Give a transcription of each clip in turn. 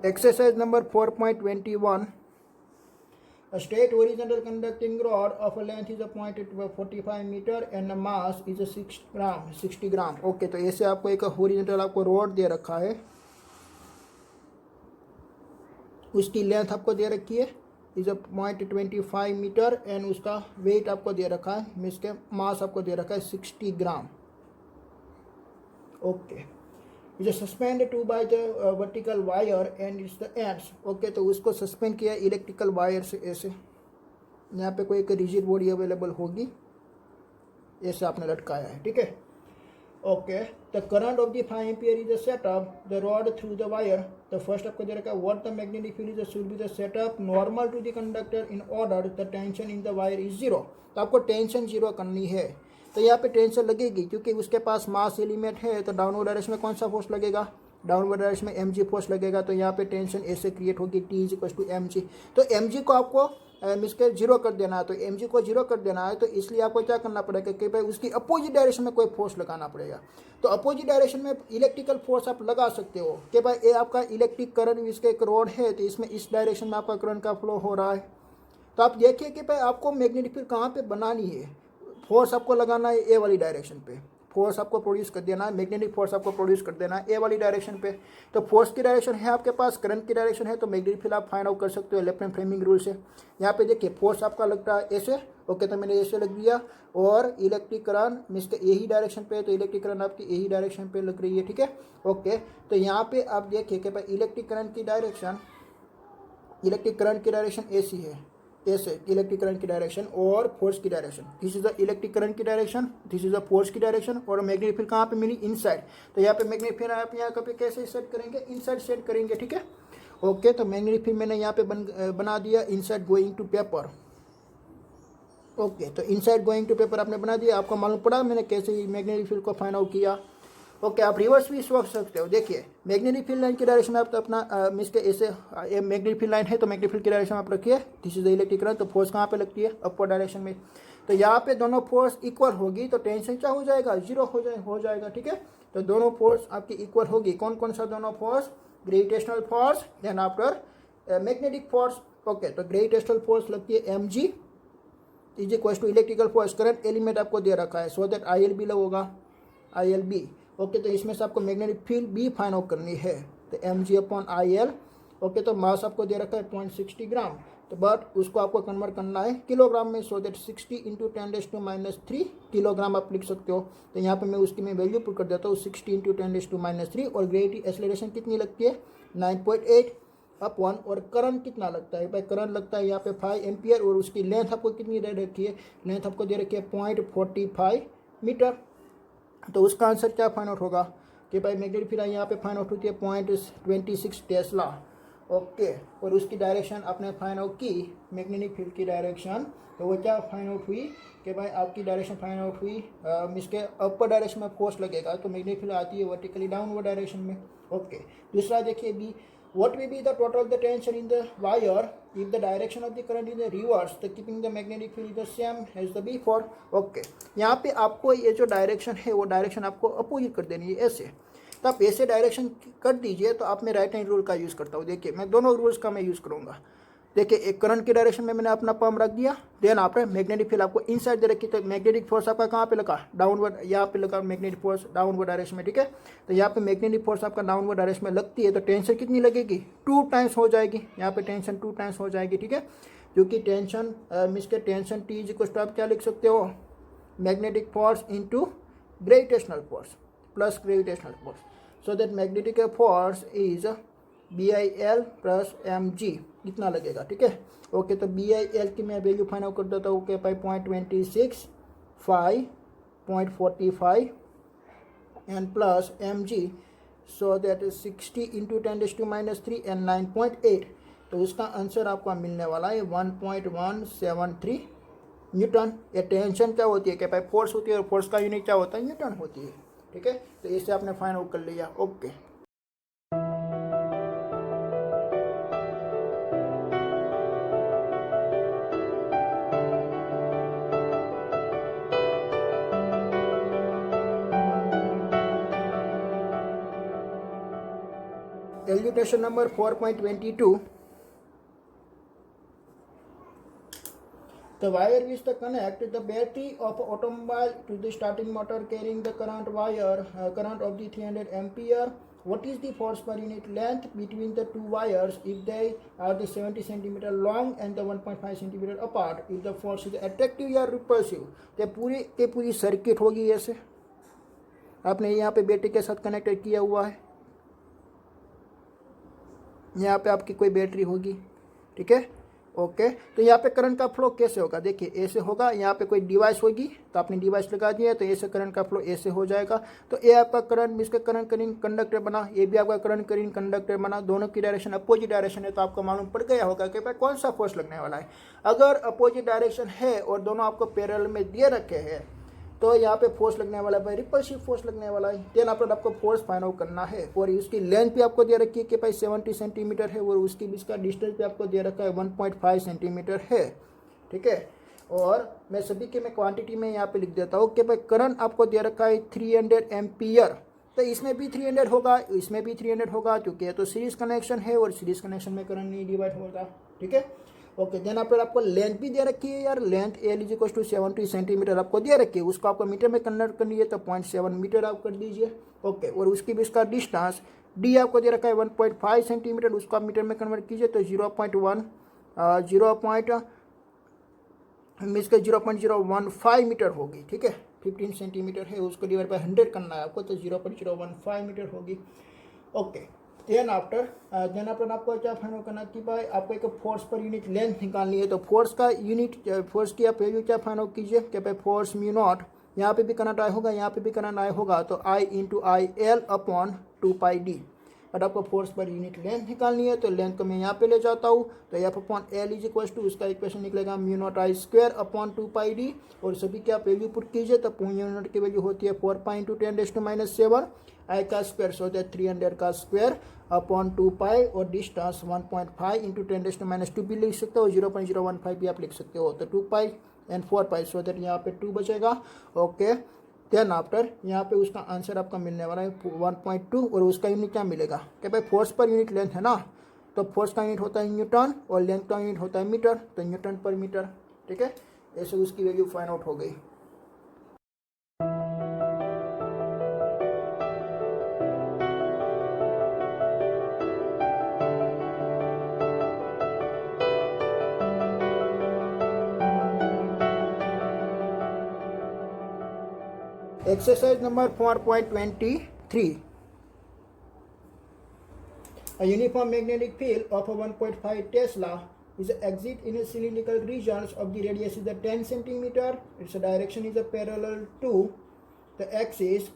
Exercise number 4.21. A straight horizontal conducting rod of a length is appointed to 45 meter and the mass is a 60 gram. Okay, तो ऐसे आपको एक horizontal आपको road दे रखा है, उसकी लेंथ आपको दे रखी है इज अ 0.25 मीटर एंड उसका वेट आपको दे रखा है, मीन्स के मास आपको दे रखा है 60 gram. Okay, is suspend to by the vertical wire and it's the ends. Okay, तो उसको सस्पेंड किया इलेक्ट्रिकल वायर से. ऐसे यहाँ पे कोई एक रिजिड बॉडी अवेलेबल होगी, ऐसे आपने लटकाया है. ठीक है. Okay, the current of the 5 ampere is setup the rod through the wire. The first आपको दे रखा है what the magnetic field is should be the setup normal to the conductor in order the tension in the wire is zero. तो आपको tension zero करनी है. तो यहाँ पे टेंशन लगेगी क्योंकि उसके पास मास एलिमेंट है. तो डाउनवर्ड डायरेक्शन में कौन सा फोर्स लगेगा? डाउनवर्ड डायरेक्शन में mg फोर्स लगेगा. तो यहाँ पे टेंशन ऐसे क्रिएट होगी T is equal to mg. तो mg को आपको मिसके जीरो कर देना है. तो mg को जीरो कर देना है, तो इसलिए आपको क्या करना पड़ेगा कि भाई उसकी अपोजिट डायरेक्शन में कोई फोर्स लगाना पड़ेगा. तो अपोजिट डायरेक्शन में इलेक्ट्रिकल फोर्स आप लगा सकते हो कि भाई ये आपका इलेक्ट्रिक करंट इसका एक रोड है, तो इसमें इस डायरेक्शन में आपका करंट का फ्लो हो रहा है. तो आप देखिए कि भाई आपको मैग्नेटिक फील्ड कहाँ पे बनानी है. फोर्स आपको लगाना है ए वाली डायरेक्शन पे, फोर्स आपको प्रोड्यूस कर देना है, मैग्नेटिक फोर्स आपको प्रोड्यूस कर देना है ए वाली डायरेक्शन पे. तो फोर्स की डायरेक्शन है आपके पास, करंट की डायरेक्शन है, तो मैग्नेटिक फील्ड आप फाइंड आउट कर सकते हो लेफ्ट हैंड फ्रेमिंग रूल से. यहाँ पे देखिए फोर्स आपका लगता है ऐसे. ओके, तो मैंने ऐसे लग दिया और इलेक्ट्रिक करंट मीन्स के यही डायरेक्शन पे, तो इलेक्ट्रिक करंट आपकी यही डायरेक्शन पे लग रही है. ठीक है. ओके, तो यहाँ पे आप देखिए कि भाई इलेक्ट्रिक करंट की डायरेक्शन ऐसी है, ऐसे इलेक्ट्रिक करंट की डायरेक्शन और फोर्स की direction. This is the electric current की direction, this is the force की डायरेक्शन. और मैग्नेटिक फील्ड कहाँ पे मिली? इनसाइड. तो यहाँ पे मैग्नेटिक फील्ड आप यहाँ पे कैसे सेट करेंगे? इनसाइड सेट करेंगे. ठीक है. ओके, तो मैग्नेटिक फील्ड मैंने यहाँ पे बना दिया inside going to paper. Okay, तो इनसाइड गोइंग टू पेपर आपने बना दिया. आपको मालूम पड़ा मैंने कैसे मैग्नेटिक फील्ड को फाइंड आउट किया. ओके, आप रिवर्स भी सोच सकते हो. देखिए मैग्नेटिक फील्ड लाइन की डायरेक्शन में आप तो अपना मिस के ऐसे मैग्नेटिक फील्ड लाइन है, तो मैग्नेटिक फील्ड की डायरेक्शन आप रखिए. This is the electric current. तो फोर्स कहाँ पे लगती है? अपर डायरेक्शन में. तो यहाँ पे दोनों फोर्स इक्वल होगी, तो टेंशन क्या हो जाएगा? जीरो हो जाएगा. ठीक है. तो दोनों फोर्स आपकी इक्वल होगी. कौन कौन सा दोनों force? Gravitational force then after magnetic force. Okay, तो ग्रेविटेशनल फोर्स लगती है mg is equal to electrical force. Current element आपको दे रखा है, सो दैट ILB लगेगा, ILB. ओके, तो इसमें से आपको मैग्नेटिक फील्ड भी फाइंड आउट करनी है. तो mg अपॉन IL. ओके, तो मास आपको दे रखा है 0.60 ग्राम. तो बट उसको आपको कन्वर्ट करना है किलोग्राम में, सो दैट 60 इंटू 10⁻³ किलोग्राम आप लिख सकते हो. तो यहाँ पे मैं वैल्यू पुट कर देता हूँ 60 इंटू 10⁻³. और ग्रेविटी एक्सेलरेशन कितनी लगती है? 9.8 अपॉन. और करंट कितना लगता है भाई? करंट लगता है यहाँ पे 5 एम्पियर. और उसकी लेंथ आपको कितनी दे रखी है? लेंथ आपको दे रखी है 0.45 मीटर. तो उसका आंसर क्या फाइंड आउट होगा कि भाई मैग्नेटिक फील्ड यहाँ पे फाइंड आउट होती है 0.26 टेस्ला. ओके, और उसकी डायरेक्शन आपने फाइंड आउट की मैग्नेटिक फील्ड की डायरेक्शन. तो वो क्या फाइंड आउट हुई कि भाई आपकी डायरेक्शन फाइंड आउट हुई मीन्स के अपर डायरेक्शन में फोर्स लगेगा, तो मैग्नेटिक फील्ड आती है वर्टिकली डाउनवर्ड डायरेक्शन में. ओके, दूसरा देखिए B, what will be the total the tension in the wire if the direction of the current is the reverse, the keeping the magnetic field the same as the before. Okay, यहाँ पे आपको ये जो direction है वो direction आपको opposite कर देनी है ऐसे. तो आप ऐसे डायरेक्शन कर दीजिए. तो आप मैं राइट हैंड रूल का यूज़ करता हूँ. देखिए मैं दोनों रूल्स का मैं यूज़ करूँगा. देखिए एक करंट की डायरेक्शन में मैंने अपना पम्प रख दिया. देन आपने मैग्नेटिक फील्ड आपको इनसाइड दे रखी. तो मैग्नेटिक फोर्स आपका कहाँ पे लगा? डाउनवर्ड. यहाँ पे लगा मैग्नेटिक फोर्स डाउनवर्ड डायरेक्शन में. ठीक है. तो यहाँ पे मैग्नेटिक फोर्स आपका डाउनवर्ड डायरेक्शन में लगती है, तो टेंशन कितनी लगेगी? 2 टाइम्स हो जाएगी. यहाँ पे टेंशन 2 टाइम्स हो जाएगी. ठीक है, क्योंकि टेंशन मीन्स के tension T is equal to आप क्या लिख सकते हो? Magnetic force into gravitational force plus gravitational force. So that magnetic force is BIL plus mg कितना लगेगा. ठीक है. ओके, तो BIL की मैं वैल्यू फाइंड आउट कर देता हूँ कि भाई 0.26 5.45 and plus mg, so that 60 into 10⁻³ and 9.8. तो उसका आंसर आपको मिलने वाला है 1.173 न्यूटन. ये टेंशन क्या होती है कि भाई फोर्स होती है, और फोर्स का यूनिट क्या होता है? न्यूटन होती है. ठीक है, तो इससे आपने फाइंड आउट कर लिया. Okay. Illustration number 4.22. The wire which the connect the battery of automobile to the starting motor carrying the current of the 300 ampere. What is the force per unit length between the two wires if they are the 70 centimeter long and the 1.5 centimeter apart? If the force is attractive या repulsive, तो पूरी circuit होगी। ऐसे आपने यहाँ पे battery के साथ कनेक्ट किया हुआ है, यहाँ पे आपकी कोई बैटरी होगी, ठीक है, ओके। तो यहाँ पे करंट का फ्लो कैसे होगा, देखिए ऐसे होगा, यहाँ पे कोई डिवाइस होगी तो आपने डिवाइस लगा दिया तो ऐसे करंट का फ्लो ऐसे हो जाएगा। तो ये आपका करंट इसका करंट करेंट कंडक्टर बना, ये भी आपका करंट करेंट कंडक्टर बना, दोनों की डायरेक्शन अपोजिट डायरेक्शन है। तो आपको मालूम पड़ गया होगा कि भाई कौन सा फोर्स लगने वाला है। अगर अपोजिट डायरेक्शन है और दोनों आपको पैरेलल में दिए रखे हैं तो यहाँ पे फोर्स लगने वाला है, रिपल्सिव फोर्स लगने वाला है। देन आफ्टर आपको फोर्स फाइंड आउट करना है और उसकी लेंथ भी आपको दे रखी है कि भाई 70 सेंटीमीटर है और उसके बीच का डिस्टेंस भी आपको दे रखा है 1.5 सेंटीमीटर है, ठीक है। और मैं सभी के मैं क्वांटिटी में यहाँ पे लिख देता हूँ कि भाई करंट आपको दे रखा है 300 एम्पियर, तो इसमें भी 300 होगा, इसमें भी 300 होगा, क्योंकि तो सीरीज कनेक्शन है और सीरीज कनेक्शन में करंट नहीं डिवाइड होगा, ठीक है, ओके। देन आपको लेंथ भी दे रखी है यार, लेंथ L = 70 सेंटीमीटर आपको दे रखी है, उसको आपको मीटर में कन्वर्ट करनी है तो 0.7 मीटर आप कर दीजिए, ओके। और उसके बीच का डिस्टेंस D आपको दे रखा है 1.5 सेंटीमीटर, उसको आप मीटर में कन्वर्ट कीजिए तो 0.015 मीटर होगी, ठीक है। 15 सेंटीमीटर है, उसको डिवाइड बाय 100 करना है आपको तो 0.015 मीटर होगी, ओके। देन आफ्टर आपको क्या फाइंड करना कि भाई आपको एक फोर्स पर यूनिट लेंथ निकालनी है। तो फोर्स की आप वैल्यू क्या फाइंड आउट कीजिए कि भाई फोर्स म्यू नॉट, यहाँ पे भी करंट आई होगा, यहाँ पे भी करंट आई होगा, तो I × IL/2πd। बट आपको फोर्स पर यूनिट लेंथ निकालनी है तो लेंथ को मैं यहाँ पे ले जाता हूँ तो F/L = उसका इक्वेशन निकलेगा μ0I²/2πd और सभी की आप वैल्यू पुट कीजिए तो यूनिट की वैल्यू होती है 4π × 10⁻⁷ I का स्क्वायर सो दैट 300 का स्क्वायर अपॉन 2π और डिस्टेंस 1.5 × 10⁻² भी लिख सकते हो, 0.015 भी आप लिख सकते हो, तो 2π एंड 4π सो दैट यहाँ पे 2 बचेगा, ओके। देन आफ्टर यहाँ पे उसका आंसर आपका मिलने वाला है 1.2 और उसका यूनिट क्या मिलेगा कि भाई फोर्स पर यूनिट लेंथ है ना, तो फोर्स का यूनिट होता है न्यूटन और लेंथ का यूनिट होता है मीटर, तो न्यूटन पर मीटर, ठीक है। ऐसे उसकी वैल्यू फाइंड आउट हो गई। Exercise number 4.23. A uniform magnetic field of 1.5 Tesla is exit in a cylindrical region of the radius is 10 centimeter. Its direction is parallel to the axis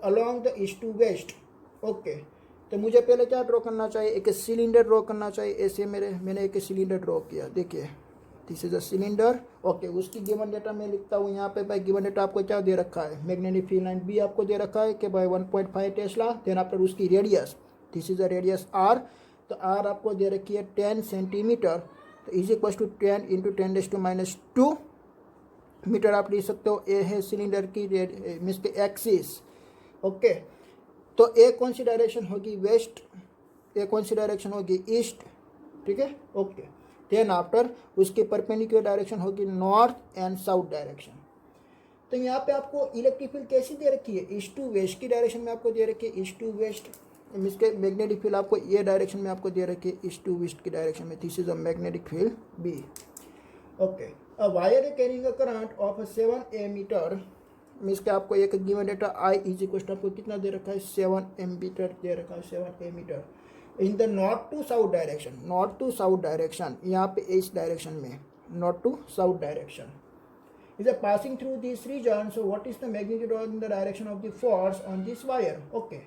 along the east to west. Okay. तो मुझे पहले क्या draw करना चाहिए, एक cylinder draw करना चाहिए। ऐसे मैंने एक सिलेंडर ड्रॉ किया, देखिए this is a cylinder, okay. उसकी गिवन डेटा मैं लिखता हूँ यहाँ पे। भाई गिवन डेटा आपको क्या दे रखा है, मैग्नेटिक फील्ड लाइन बी आपको दे रखा है कि भाई 1.5 टेस्ला। देन आफ्टर उसकी radius, this is a radius R, तो आर आपको दे रखी है 10 सेंटीमीटर, तो इज इक्वल टू 10 × 10⁻² मीटर आप लिख सकते हो। ए है सिलेंडर की मीन्स के एक्सिस, ओके। तो ए कौन सी डायरेक्शन होगी, वेस्ट, ए कौन सी डायरेक्शन होगी, ईस्ट, ठीक है, ओके। देन आफ्टर उसके परपेंडिकुलर डायरेक्शन होगी नॉर्थ एंड साउथ डायरेक्शन। तो यहाँ पे आपको इलेक्ट्रिक फील्ड कैसी दे रखी है, ईस्ट टू वेस्ट की डायरेक्शन में आपको दे रखी है, ईस्ट टू वेस्ट। इसके मैग्नेटिक फील्ड आपको ये डायरेक्शन में आपको दे रखी है, ईस्ट टू वेस्ट की डायरेक्शन में। This is a magnetic field B, okay. A wire carrying a current of 7 ampere, means के आपको एक गिवन डेटा I = आपको कितना दे रखा है, 7 एमीटर दे रखा है, 7 ampere in the north to south direction, north to south direction, यहाँ पे इस डायरेक्शन में north to south direction is passing through this region. So what is the magnitude in the direction of the force on this wire? Okay,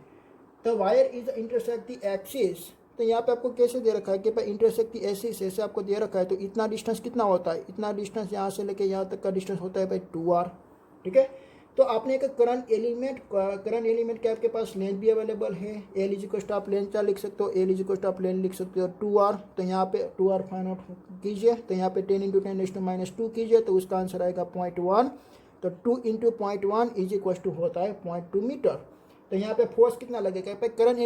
the wire is intersect the axis. तो यहाँ पे आपको कैसे दे रखा है कि भाई इंटरसेक्ट दी axis, ऐसे आपको दे रखा है। तो इतना डिस्टेंस कितना होता है, इतना डिस्टेंस यहाँ से लेके यहाँ तक का डिस्टेंस होता है भाई 2r, ठीक है। तो आपने एक करंट एलिमेंट के आपके पास लेंथ भी अवेलेबल है, L = आप लेंथ क्या लिख सकते हो, L = आप लेंथ लिख सकते हो 2r। तो यहाँ पे 2r फाइंड आउट कीजिए, तो यहाँ पे 10 × 10⁻² कीजिए तो उसका आंसर आएगा 0.1। तो 2 × 0.1 = होता है 0.2 मीटर। तो यहाँ पे फोर्स कितना लगेगा भाई, करंट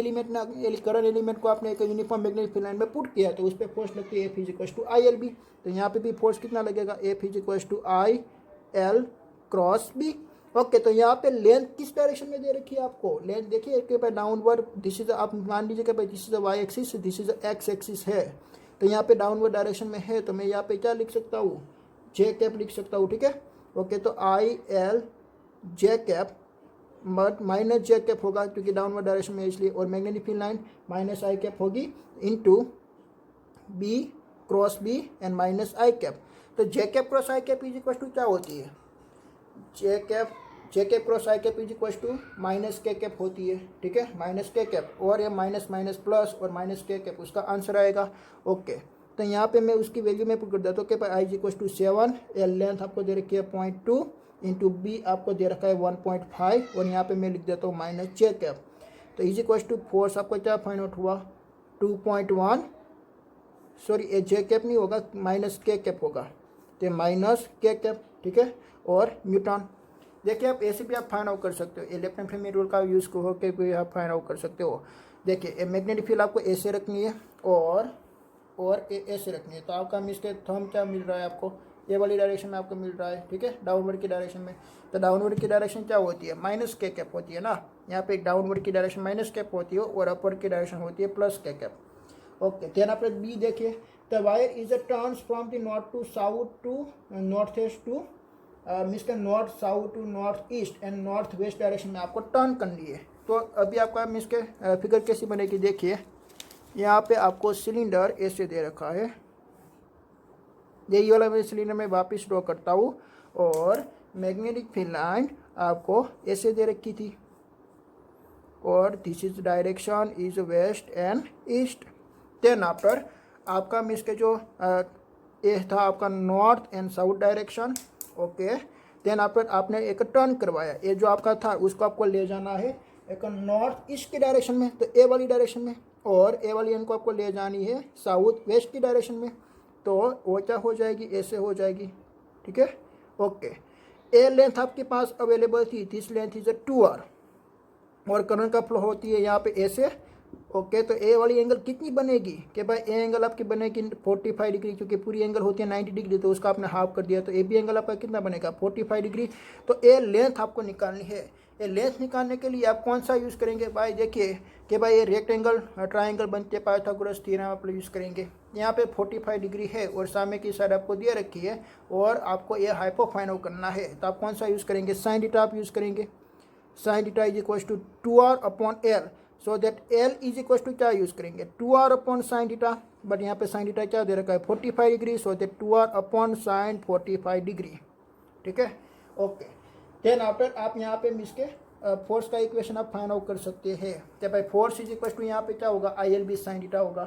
एलिमेंट को आपने एक यूनिफॉर्म मैग्नेटिक फील्ड लाइन में पुट किया तो उस पर फोर्स लगती है F=ILB। तो यहाँ पे भी फोर्स कितना लगेगा, F=IL क्रॉस बी। ओके, तो यहाँ पे लेंथ किस डायरेक्शन में दे रखी है आपको, लेंथ देखिए कि भाई डाउनवर्ड, दिस इज, आप मान लीजिए कि भाई this is Y axis, this is X axis है, तो यहाँ पे डाउनवर्ड डायरेक्शन में है, तो मैं यहाँ पे क्या लिख सकता हूँ, जे कैप लिख सकता हूँ, ठीक है। ओके, तो IL J cap but minus J cap होगा क्योंकि डाउनवर्ड डायरेक्शन में इसलिए, और magnetic field line minus I cap होगी into B cross B and minus I cap. तो J cap cross I cap is equal to क्या होती है, J cap cross I cap is equal to minus K cap होती है, ठीक है, minus K cap, और ये माइनस माइनस प्लस और माइनस के कैप, उसका आंसर आएगा। ओके, तो यहाँ पे मैं उसकी वैल्यू में पुट कर देता हूँ कि I is equal to 7, L length आपको दे रखी है 0.2 इंटू बी आपको दे रखा है 1.5, और यहाँ पे मैं लिख देता हूँ माइनस जे कैप। तो इज इक्वल टू फोर्स आपको क्या फाइंड आउट हुआ, 2.1, सॉरी ये जे कैप नहीं होगा, माइनस के कैप होगा, तो माइनस के कैप, ठीक है, और न्यूटन। देखिए आप ऐसे भी आप फाइंड आउट कर सकते हो, ये लेफ्ट हैंड फ्रेम रूल का यूज़ होकर भी आप फाइंड आउट कर सकते हो। देखिए मैग्नेटिक फील्ड आपको ऐसे रखनी है और ऐसे रखनी है, तो आपका मिसके थंब क्या मिल रहा है आपको, ये वाली डायरेक्शन में आपको मिल रहा है, ठीक है, डाउनवर्ड की डायरेक्शन में। तो डाउनवर्ड की डायरेक्शन क्या होती है, माइनस के कैप होती है ना, यहाँ पे एक डाउनवर्ड की डायरेक्शन माइनस कैप होती है और अपवर्ड की डायरेक्शन होती है plus K cap. Okay, then आप बी देखिए, the wire is a turns from the north to south to north east to मिसके north south to north east and north west direction में आपको turn करनी है। तो अभी आपका मिसके फिगर कैसी बनेगी, देखिए यहाँ पे आपको सिलेंडर ऐसे दे रखा है, यही वाला मैं सिलेंडर में वापस ड्रॉ करता हूँ, और मैग्नेटिक फील्ड लाइन आपको ऐसे दे रखी थी, और this is direction is west and east. Then after आपका मिस के जो ये था आपका north and south direction. Okay, then after आपने एक टर्न करवाया, ये जो आपका था उसको आपको ले जाना है एक नॉर्थ ईस्ट की डायरेक्शन में, तो ए वाली डायरेक्शन में, और ए वाली एन को आपको ले जानी है साउथ वेस्ट की डायरेक्शन में, तो वो क्या हो जाएगी, ऐसे हो जाएगी, ठीक है। ओके, ए लेंथ आपके पास अवेलेबल थी, दिस लेंथ इज 2r, और करंट का फ्लो होती है यहाँ पे ऐसे। ओके, तो ए वाली एंगल कितनी बनेगी कि भाई ए एंगल आपकी बनेगी 45 डिग्री, क्योंकि पूरी एंगल होती है 90 डिग्री, तो उसका आपने हाफ कर दिया, तो ए बी एंगल आपका कितना बनेगा 45 डिग्री। तो ए लेंथ आपको निकालनी है, ये लेंथ निकालने के लिए आप कौन सा यूज़ करेंगे भाई, देखिए कि भाई ये रेक्टेंगल ट्राइंगल बनते पाइथागोरस थ्योरम आप यूज़ करेंगे। यहाँ पे 45 डिग्री है और सामने की साइड आपको दे रखी है, और आपको ये हाइपोफाइनल करना है, तो आप कौन सा यूज़ करेंगे, साइन थीटा आप यूज़ करेंगे। Sine theta is equal to 2r upon L, so that L is equal to क्या यूज़ करेंगे, 2r upon sine theta, but यहाँ पे साइन थीटा क्या दे रखा है 45 degree, so that 2r upon sine 45 degree, ठीक है। ओके, देन आफ्टर आप यहाँ पे मिस के फोर्स का इक्वेशन आप फाइंड आउट कर सकते हैं, क्या भाई फोर्स इज इक्वल टू यहाँ पे क्या होगा, ILB साइन थीटा होगा,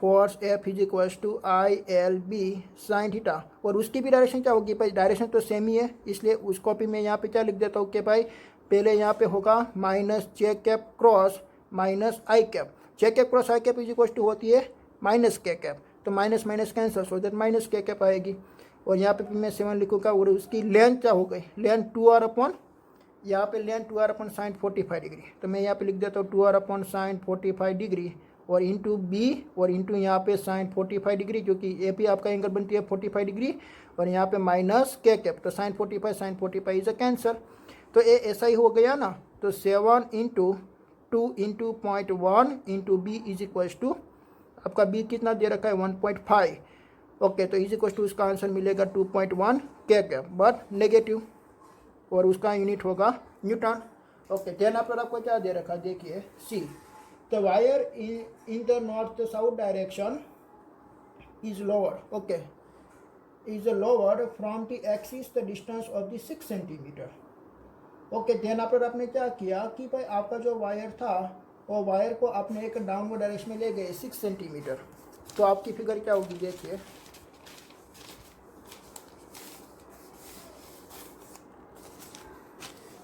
force F is equal to ILB sine theta, और उसकी भी डायरेक्शन क्या होगी भाई, डायरेक्शन तो सेम ही है, इसलिए उसको भी मैं यहाँ पे क्या लिख देता हूँ कि भाई पहले यहाँ पे होगा minus J cap cross minus I cap, J cap cross I cap is equal to होती है माइनस के कैप, तो minus minus cancel, so that minus K cap आएगी, और यहाँ पे मैं 7 लिखूँगा, और उसकी लेंथ क्या हो गई, लेंथ 2r अपॉन, यहाँ पे length 2r upon sine 45 degree, तो मैं यहाँ पे लिख देता हूँ 2r अपॉन साइन 45 डिग्री, और इंटू बी, और इंटू यहाँ पे साइन 45 डिग्री, क्योंकि ए भी आपका एंगल बनती है 45 डिग्री, और यहाँ पे माइनस के कैप, तो साइन 45 इज अ कैंसर, तो ये ऐसा ही हो गया ना। तो 7 into 2 into 0.1 into B is equal to आपका बी कितना दे रखा है 1.5। ओके, तो इज इक्वल टू उसका आंसर मिलेगा 2.1 के कैप, बट नेगेटिव, और उसका यूनिट होगा न्यूटन। ओके, देन आफ्टर आपको क्या दे रखा, देखिए see, the wire in the north south direction is lower, okay, is lower from the axis the distance of the 6 centimetre. Okay, then after आपने क्या किया कि भाई आपका जो वायर था वो वायर को आपने एक डाउनवर्ड डायरेक्शन में ले गए 6 सेंटीमीटर, तो आपकी फिगर क्या होगी, देखिए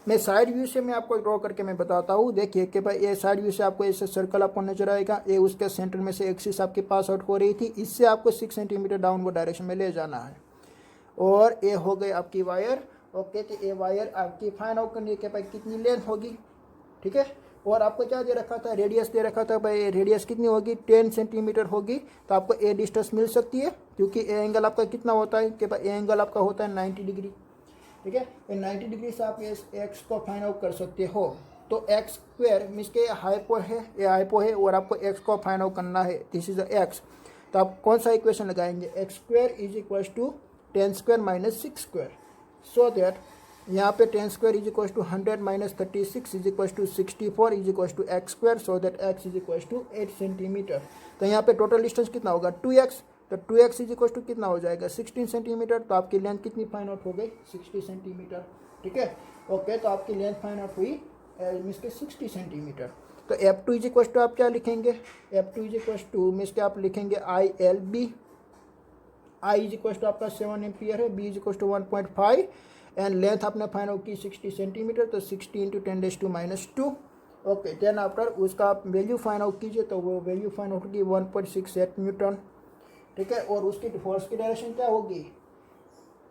मैं साइड व्यू से मैं आपको ड्रॉ करके मैं बताता हूँ। देखिए कि भाई ये साइड व्यू से आपको ऐसे सर्कल आपको नजर आएगा, ये उसके सेंटर में से एक्सिस आपके पास आउट हो रही थी, इससे आपको 6 सेंटीमीटर डाउनवर्ड डायरेक्शन में ले जाना है, और ये हो गई आपकी वायर, ओके, तो ये वायर आपकी फाइंड आउट करनी है कि भाई कितनी लेंथ होगी, ठीक है। और आपको क्या दे रखा था, रेडियस दे रखा था भाई, रेडियस कितनी होगी 10 सेंटीमीटर होगी, तो आपको ए डिस्टेंस मिल सकती है, क्योंकि ए एंगल आपका कितना होता है कि भाई ए एंगल आपका होता है 90 डिग्री, ठीक है। 90 डिग्री से आप इस एक्स को फाइंड आउट कर सकते हो। तो एक्स स्क्वायर मीन्स के हाइपो है, ये हाइपो है और आपको एक्स को फाइंड आउट करना है, दिस इज एक्स। तो आप कौन सा इक्वेशन लगाएंगे, X square is equal to 10 square minus 6 square, so that यहाँ पे 10 square is equal to 100 minus 36 is equal to 64 is equal to X square, so that X is equal to 8 centimetre. तो यहाँ पे total distance कितना होगा 2x, तो 2x is equal to कितना हो जाएगा 16 सेंटीमीटर। तो आपकी लेंथ कितनी फाइंड आउट हो गई 60 सेंटीमीटर, ठीक है। ओके, तो आपकी लेंथ फाइंड आउट हुई मीन्स के 60 सेंटीमीटर। तो F2 इज इक्वल टू आप क्या लिखेंगे, F2 is equal two means के आप लिखेंगे ILB, I is equal to आपका 7 एम्पियर है, B is equal to 1.5 and length आपने फाइंड आउट की 60 सेंटीमीटर, तो 60 इंटू 10⁻²। ओके, देन आफ्टर उसका आप वैल्यू फाइंड आउट कीजिए, तो वो वैल्यू फाइंड आउट होगी 1.68 न्यूटन, ठीक है। और उसकी फोर्स की डायरेक्शन क्या होगी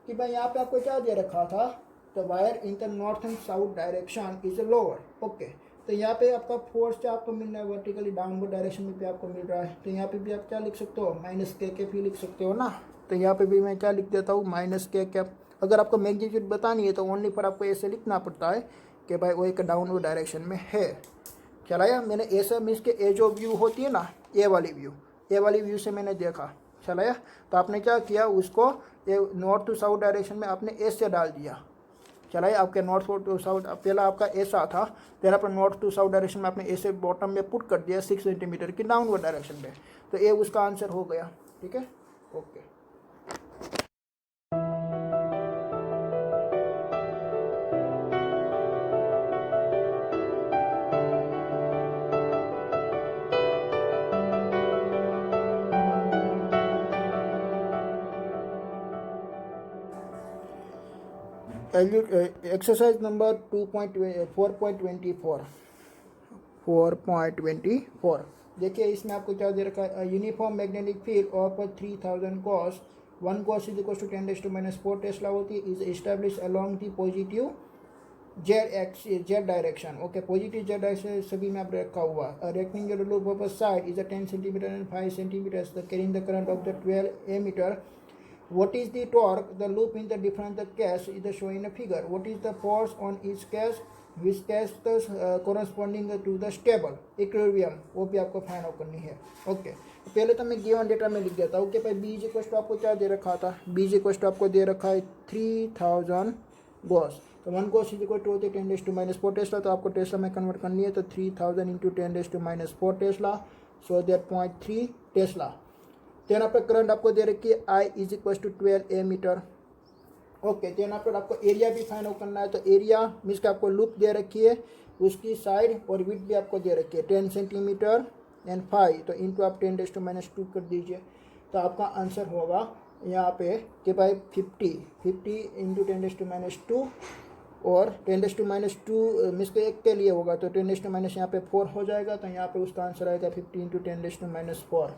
कि भाई यहाँ पे आपको क्या दे रखा था, तो wire in the north and south direction is lower, okay. तो यहाँ पे आपका फोर्स क्या आपको मिल रहा है वर्टिकली डाउनवर्ड डायरेक्शन में भी आपको मिल रहा है, तो यहाँ पे भी आप क्या लिख सकते हो -k भी लिख सकते हो ना। तो यहाँ पे भी मैं क्या लिख देता हूँ -k। अगर आपको मैग्नीट्यूड बतानी है तो ओनली पर आपको ऐसे लिखना पड़ता है कि भाई वो एक डाउनवर्ड डायरेक्शन में है। चलाया मैंने ऐसा मीन्स के ए जो व्यू होती है ना, ए वाली व्यू से मैंने देखा, चलाया। तो आपने क्या किया, उसको नॉर्थ टू साउथ डायरेक्शन में आपने ऐसे डाल दिया, चलाए। आपके नॉर्थ टू साउथ पहला आपका ऐसा था, फिर आपने नॉर्थ टू साउथ डायरेक्शन में आपने ऐसे बॉटम में पुट कर दिया 6 सेंटीमीटर की डाउनवर्ड डायरेक्शन में, तो ये उसका आंसर हो गया, ठीक है। ओके, एक्सरसाइज नंबर 4.24 देखिए, इसमें आपको क्या दे रखा है, uniform magnetic field of 3000 gauss 1 gauss is equal to 10⁻⁴ tesla होती है, is establish along the positive Z direction. Okay, positive Z direction सभी में आप रखा हुआ। Rectangular loop of a side is 10 centimetre and 5 centimetre carrying the current of the 12 ampere. What is the torque? The loop in the different case is shown in a figure. What is the force on each case? Which case is corresponding to the stable equilibrium? वो भी आपको find out करनी है। Okay, पहले तो मैं given data में लिख देता हूँ कि भाई बी इक्वल टू आपको क्या दे रखा था, बी इक्वल टू आपको दे रखा है 3000 गॉस, तो 1 गॉस इज इक्वल टू होते 10⁻⁴ टेस्ला, तो आपको टेस्ला में कन्वर्ट करनी है, तो 3000 into 10⁻⁴ tesla, so that 0.3 tesla. Then आपका करंट आपको दे रखी है I is equal to 12 ampere. Okay, then आपको एरिया भी फाइंड आउट करना है, तो एरिया मीन्स कि आपको लूप दे रखी है, उसकी साइड और विड्थ भी आपको दे रखी है 10 सेंटीमीटर एंड 5, तो इंटू आप 10⁻² कर दीजिए, तो आपका आंसर होगा यहाँ पे कि भाई 50 इंटू 10⁻² और 10⁻² मीन्स के एक के लिए होगा, तो 10⁻⁴ यहाँ पे 4 हो जाएगा, तो यहाँ पे उसका आंसर आएगा 50 इंटू 10⁻⁴।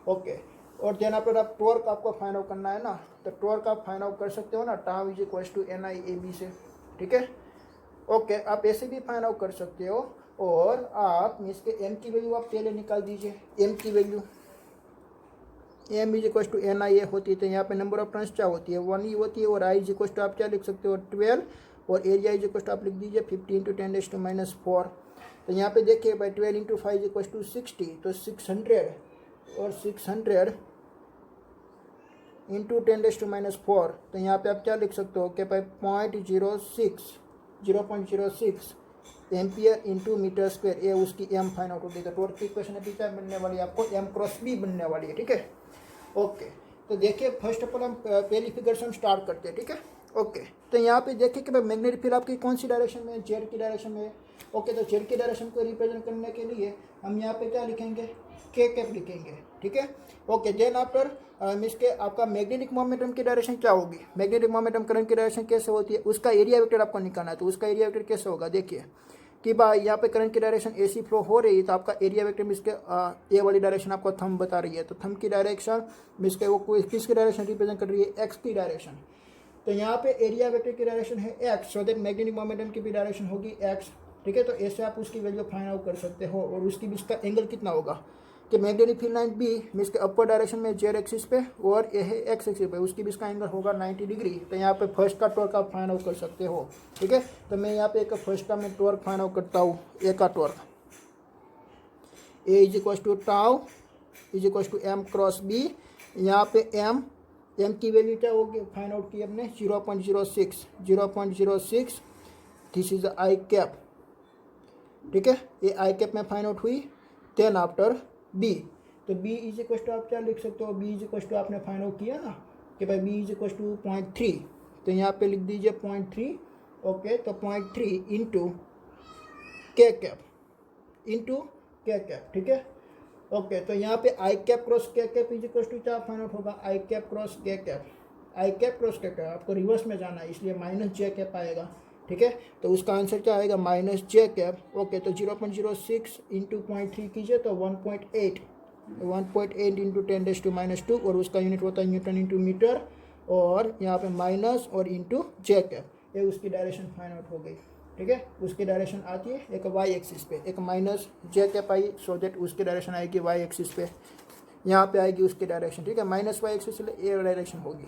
ओके, और देन आप टॉर्क आपको फाइंड आउट करना है ना, तो टॉर्क आप फाइंड आउट कर सकते हो ना, tau is equal to NIAB से, ठीक है। ओके, आप ऐसे भी फाइंड आउट कर सकते हो, और आप मीन्स के एम की वैल्यू आप पहले निकाल दीजिए, एम की value M is equal to NIA होती है, तो यहाँ पे नंबर ऑफ टर्न्स क्या होती है 1 ही होती है, और I इज इक्वल टू आप क्या लिख सकते हो 12, और एरिया इज इक्वल टू आप लिख दीजिए 50 इंटू 10⁻⁴। तो यहाँ पे देखिए भाई 12 इंटू 5 इक्वल टू 60, तो 600 और 600 इंटू 10⁻⁴, तो यहाँ पे आप क्या लिख सकते हो कि भाई 0.06 एम्पियर इंटू मीटर स्क्वायर, ये उसकी एम फाइंड आउट होगी। तो टॉर्क की इक्वेशन अभी क्या बनने वाली है आपको, M×B बनने वाली है, ठीक है। ओके, तो देखिए फर्स्ट ऑफ ऑल हम पहली फिगर से हम स्टार्ट करते हैं, ठीक है। ओके, तो यहाँ पे देखिए कि भाई मैग्नेटिक फील्ड आपकी कौन सी डायरेक्शन में है, जेड की डायरेक्शन में है। ओके, तो जेड की डायरेक्शन को रिप्रेजेंट करने के लिए हम यहाँ पे क्या लिखेंगे, K कैप लिखेंगे, ठीक है। ओके, देन आफ्टर मीन्स के आपका मैग्नेटिक मोमेंटम की डायरेक्शन क्या होगी, मैग्नेटिक मोमेंटम करंट की डायरेक्शन कैसे होती है, उसका एरिया वेक्टर आपको निकालना है। तो उसका एरिया वेक्टर कैसे होगा, देखिए कि भाई यहाँ पे करंट की डायरेक्शन ऐसी फ्लो हो रही है, तो आपका एरिया वेक्टर मीन्स के ए वाली डायरेक्शन आपको थंब बता रही है, तो थंब की डायरेक्शन मीन्स के वो किसकी डायरेक्शन रिप्रेजेंट कर रही है, एक्स की डायरेक्शन। तो यहाँ पे एरिया वेक्टर की डायरेक्शन है x, so that magnetic momentum की भी डायरेक्शन होगी एक्स, ठीक है। तो ऐसे आप उसकी वैल्यू फाइंड आउट कर सकते हो। और उसकी बीच का एंगल कितना होगा कि magnetic field line B means के अपर डायरेक्शन में जेड एक्सिस पे और ये है एक्स एक्सिस पे, उसकी बीच का एंगल होगा 90 डिग्री। तो यहाँ पे फर्स्ट का टॉर्क आप फाइंड आउट कर सकते हो, ठीक है। तो मैं यहाँ पे एक फर्स्ट का मैं टॉर्क फाइंड आउट करता हूँ। ए का torque A is equal to tau is equal to M cross B. यहाँ पे एम की वैल्यू क्या होगी फाइंड आउट की हमने 0.06 दिस इज आई कैप, ठीक है। ये आई कैप में फाइंड आउट हुई। देन आफ्टर बी, तो बी इज इक्वल टू आप क्या लिख सकते हो, बी इज इक्वल टू आपने फाइंड आउट किया ना कि भाई बी इज इक्वल टू 0.3, तो यहाँ पे लिख दीजिए 0.3, ओके। तो 0.3 इंटू के कैप ठीक है, ओके। तो यहाँ पे आई कैप क्रॉस के कैप इज इक्वल टू क्या फाइंड आउट होगा, आई कैप क्रॉस के कैप, आई कैप क्रॉस के कैप। आपको रिवर्स में जाना है इसलिए माइनस जे कैप आएगा, ठीक है। तो उसका आंसर क्या आएगा माइनस जे कैप, ओके। तो 0.06 इंटू 0.3 कीजिए तो 1.8 इंटू 10⁻², और उसका यूनिट होता है न्यूटन इंटू मीटर, और यहाँ पे माइनस और इंटू जे कैप, ये उसकी डायरेक्शन फाइंड आउट हो गई, ठीक है। उसकी डायरेक्शन आती है एक वाई एक्सिस पे, एक minus J cap I, so that उसकी डायरेक्शन आएगी वाई एक्सिस पे, यहाँ पे आएगी उसकी डायरेक्शन, ठीक है। माइनस वाई एक्सिस ये डायरेक्शन होगी,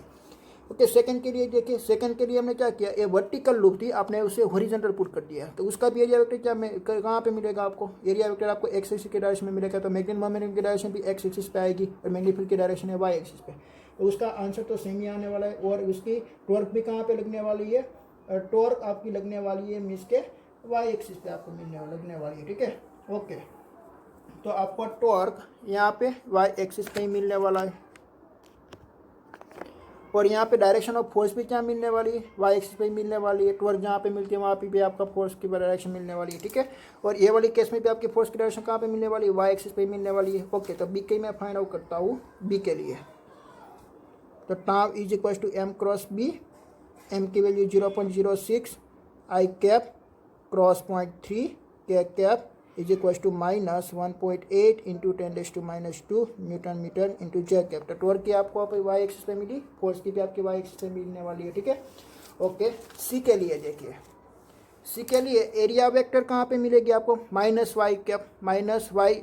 ओके। सेकंड के लिए देखिए, सेकंड के लिए हमने क्या किया, ये वर्टिकल लूप थी, आपने उसे हॉरिजॉन्टल पुट कर दिया, तो उसका भी एरिया वेक्टर क्या कहाँ पे मिलेगा आपको, एरिया वेक्टर आपको एक्स एक्सिस की डायरेक्शन में मिलेगा। तो मैग्नेटिक मोमेंटम की डायरेक्शन भी एक्स एक्सिस पे आएगी और मैग्नेटिक फील्ड की डायरेक्शन है वाई एक्सिस पे, तो उसका आंसर तो सेम ही आने वाला है। और उसकी टॉर्क भी कहाँ पे लगने वाली है, टॉर्क आपकी लगने वाली है मीन्स के वाई एक्सिस पे आपको लगने वाली है, ठीक है, ओके। तो आपको टॉर्क यहाँ पे वाई एक्सिस पे ही मिलने वाला है, और यहाँ पे डायरेक्शन ऑफ फोर्स भी क्या मिलने वाली है, वाई एक्सिस पे ही मिलने वाली है। टॉर्क जहाँ पे मिलती है वहाँ पे भी आपका फोर्स की डायरेक्शन मिलने वाली है, ठीक है। और ये वाली केस में भी आपकी फोर्स की डायरेक्शन कहाँ पे मिलने वाली है, वाई एक्सिस पे ही मिलने वाली है, ओके। तो बी के मैं फाइंड आउट करता हूँ बी के लिए, तो tau is equal to M cross B, M की value 0.06 I cap cross 0.3 K cap is equal to minus 1.8 into 10⁻² newton metre into J cap. तो टॉर्क की आपको वाई एक्सिस पे मिली, फोर्स की भी आपकी वाई एक्सिस पे मिलने वाली है, ठीक है, ओके। सी के लिए देखिए, सी के लिए एरिया वेक्टर कहाँ पे मिलेगी आपको, minus Y cap, minus Y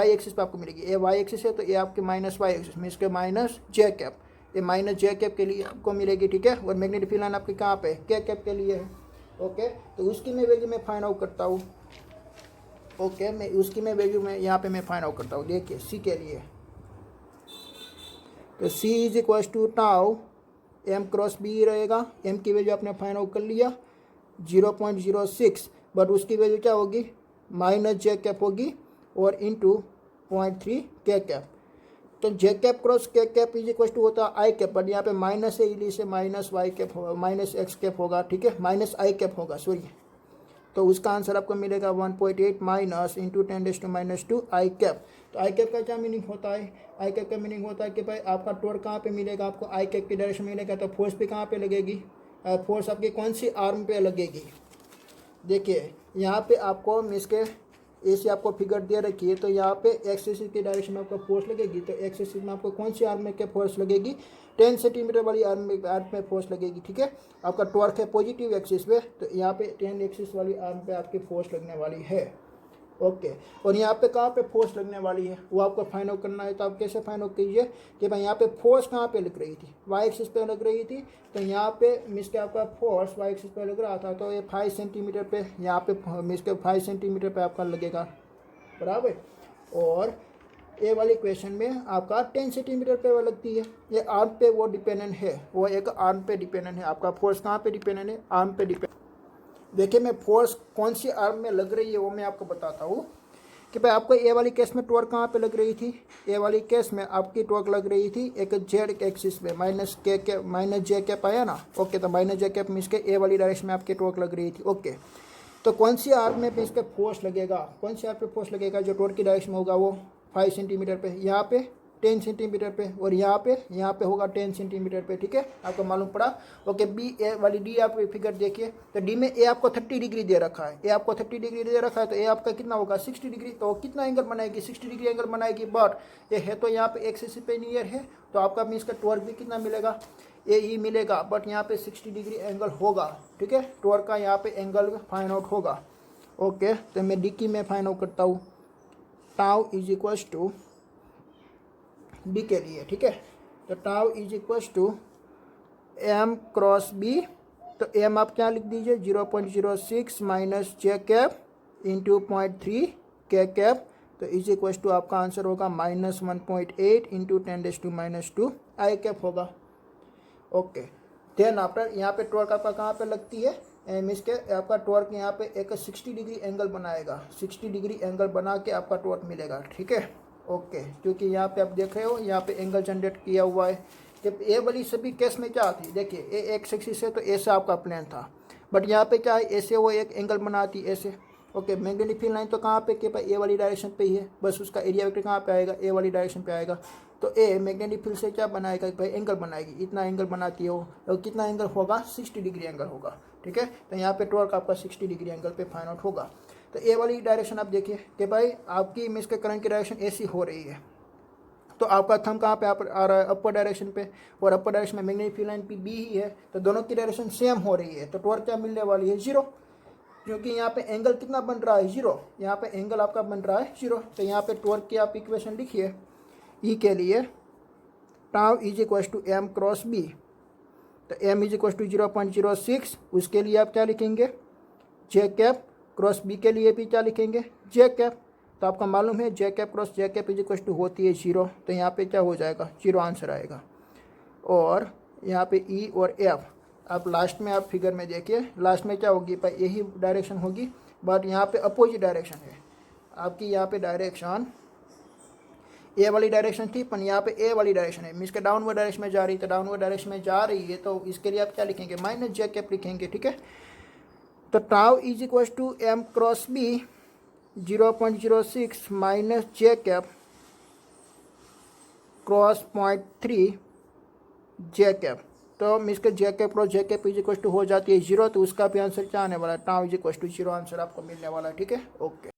axis पे आपको मिलेगी। ये वाई एक्सिस है तो ये आपके माइनस वाई एक्सिस में, इसके माइनस जे कैप, ये माइनस जे कैप के लिए आपको मिलेगी, ठीक है। और मैग्नेटिक फील्ड लाइन आपकी कहाँ पे के कैप के लिए है, ओके। तो उसकी मैं वैल्यू मैं फाइंड आउट करता हूँ, ओके। मैं उसकी मैं वैल्यू में यहाँ पे मैं फाइंड आउट करता हूँ। देखिए सी के लिए, तो C is equal to tau M cross B रहेगा, एम की वैल्यू आपने फाइंड आउट कर लिया 0.06, बट उसकी वैल्यू क्या होगी माइनस जे कैप होगी और इंटू 0.3 के कैप। तो जे कैप क्रॉस के कैप इज इक्वल टू होता है आई कैप, बट यहाँ पे माइनस है इसलिए से माइनस वाई कैप होगा, माइनस एक्स कैप होगा, ठीक है, माइनस आई कैप होगा, सॉरी। तो उसका आंसर आपको मिलेगा 1.8 माइनस इंटू 10⁻² आई कैप। तो आई कैप का क्या मीनिंग होता है, आई कैप का मीनिंग होता है कि भाई आपका टॉर्क कहाँ पे मिलेगा, आपको आई कैप की डायरेक्शन मिलेगा, तो फोर्स भी कहाँ पे लगेगी, फोर्स आपकी कौन सी आर्म पे लगेगी। देखिए यहाँ पे आपको मिस के ऐसी आपको फिगर दे रखी है, तो यहाँ पे एक्स एक्सिस की डायरेक्शन में आपको फोर्स लगेगी, तो एक्स एक्सिस में आपको कौन सी आर्म में क्या फोर्स लगेगी, 10 सेंटीमीटर वाली आर्म में फोर्स लगेगी, ठीक है। आपका टॉर्क है पॉजिटिव एक्सिस पे, तो यहाँ पे 10 एक्सिस वाली आर्म पे आपकी फोर्स लगने वाली है, ओके। और यहाँ पे कहाँ पे फोर्स लगने वाली है वो आपको फाइंड आउट करना है। तो आप कैसे फाइंड आउट कीजिए कि भाई यहाँ पे फोर्स कहाँ पे लग रही थी, वाई एक्सिस पे लग रही थी, तो यहाँ पे मिस के आपका फोर्स वाई एक्सिस पे लग रहा था, तो ये 5 सेंटीमीटर पे यहाँ पे मिस के 5 सेंटीमीटर पे आपका लगेगा, बराबर। और ए वाली क्वेश्चन में आपका 10 सेंटीमीटर पे वो लगती है। ये आर्म पे वो डिपेंडेंट है, वो एक आर्म पे डिपेंडेंट है, आपका फोर्स कहाँ पे डिपेंडेंट है, आर्म पे डिपेंडेंट। देखिए मैं फोर्स कौन सी आर्म में लग रही है वो मैं आपको बताता हूँ कि भाई आपको ए वाली केस में टॉर्क कहाँ पे लग रही थी, ए वाली केस में आपकी टॉर्क लग रही थी एक जेड एक्सिस में, माइनस जे कैप आया ना, ओके। तो माइनस जे कैप मीन्स के ए वाली डायरेक्शन में आपकी टॉर्क लग रही थी, ओके। तो कौन सी आर्म में इसका फोर्स लगेगा, कौन सी आर्म पे फोर्स लगेगा, जो टॉर्क की डायरेक्शन में होगा वो 5 सेंटीमीटर पे, यहाँ पे 10 सेंटीमीटर पे, और यहाँ पे होगा 10 सेंटीमीटर पे, ठीक है, आपको मालूम पड़ा, ओके। बी ए वाली डी आप फिगर देखिए, तो डी में ए आपको 30 डिग्री दे रखा है, ए आपको 30 डिग्री दे रखा है, तो ए आपका कितना होगा 60 डिग्री, तो कितना एंगल बनाएगी 60 डिग्री एंगल बनाएगी, बट ये है तो यहाँ पे एक्स एक्सिस पे नियर है, तो आपका मीन्स का टॉर्क भी कितना मिलेगा ए ई मिलेगा, बट यहाँ पे 60 डिग्री एंगल होगा, ठीक है। टॉर्क का यहाँ पे एंगल फाइंड आउट होगा। ओके, तो मैं डी की मैं फाइंड आउट करता हूँ, tau is equals to B के लिए, ठीक है। तो tau is equals to M cross B, तो एम आप क्या लिख दीजिए 0.06 minus J cap into 0.3 K cap, तो इज इक्वल्स टू आपका आंसर होगा -1.8 इंटू 10⁻² आई कैप होगा। ओके, देन आफ्टर यहाँ पे टॉर्क आपका कहाँ पे लगती है, मीन्स के आपका टॉर्क यहाँ पे एक 60 डिग्री एंगल बनाएगा, 60 डिग्री एंगल बना के आपका टॉर्क मिलेगा, ठीक है। ओके, क्योंकि यहाँ पे आप देख रहे हो यहाँ पे एंगल जनरेट किया हुआ है। जब ए वाली सभी केस में क्या थी, देखिए ए एक एक्सिस है तो ऐसे आपका प्लेन था, बट यहाँ पे क्या है, ऐसे वो एक एंगल बनाती ऐसे। ओके, मैग्नेटिक फील्ड लाइन तो कहाँ पे के भाई ए वाली डायरेक्शन पे ही है, बस उसका एरिया वेक्टर कहाँ पे आएगा, ए वाली डायरेक्शन पे आएगा। तो ए मैग्नेटिक फील्ड से क्या बनाएगा भाई, एंगल बनाएगी, इतना एंगल बनाती है वो, और कितना एंगल होगा 60 डिग्री एंगल होगा, ठीक है। तो यहाँ पे टॉर्क आपका 60 डिग्री एंगल पे फाइंड आउट होगा। तो ए वाली डायरेक्शन आप देखिए कि भाई आपकी मीन्स के करंट की डायरेक्शन ऐसी हो रही है, तो आपका थंब कहाँ पे आ रहा है, अपर डायरेक्शन पे, और अपर डायरेक्शन में मैग्नेटिक फील्ड लाइन बी ही है, तो दोनों की डायरेक्शन सेम हो रही है, तो टॉर्क क्या मिलने वाली है 0, क्योंकि यहाँ पे एंगल कितना बन रहा है 0, यहाँ पे एंगल आपका बन रहा है 0। तो यहाँ पे टॉर्क की आप इक्वेशन लिखिए ई के लिए, tau is equals to M cross B, तो एम इज इक्वल्स टू 0.06, उसके लिए आप क्या लिखेंगे जे कैप, क्रॉस बी के लिए भी क्या लिखेंगे जे कैप, तो आपका मालूम है J cap cross J cap is equals to होती है 0, तो यहाँ पे क्या हो जाएगा 0 आंसर आएगा। और यहाँ पे ई और एफ आप लास्ट में आप फिगर में देखिए, लास्ट में क्या होगी भाई यही डायरेक्शन होगी, बट यहाँ पे अपोजिट डायरेक्शन है आपकी, यहाँ पे डायरेक्शन ए वाली डायरेक्शन थी, पर यहाँ पे ए वाली डायरेक्शन है, मीन्स के डाउनवर्ड डायरेक्शन में जा रही है, तो डाउनवर्ड डायरेक्शन में जा रही है, तो इसके लिए आप क्या लिखेंगे माइनस जे कैप लिखेंगे, ठीक है। तो tau is equals to M cross B 0.06 minus J cap cross 0.3 J cap, तो मीन्स के J cap cross J cap is equal to हो जाती है 0, तो उसका भी आंसर क्या आने वाला है, tau is equal to 0 answer आपको मिलने वाला है, ठीक है। ओके।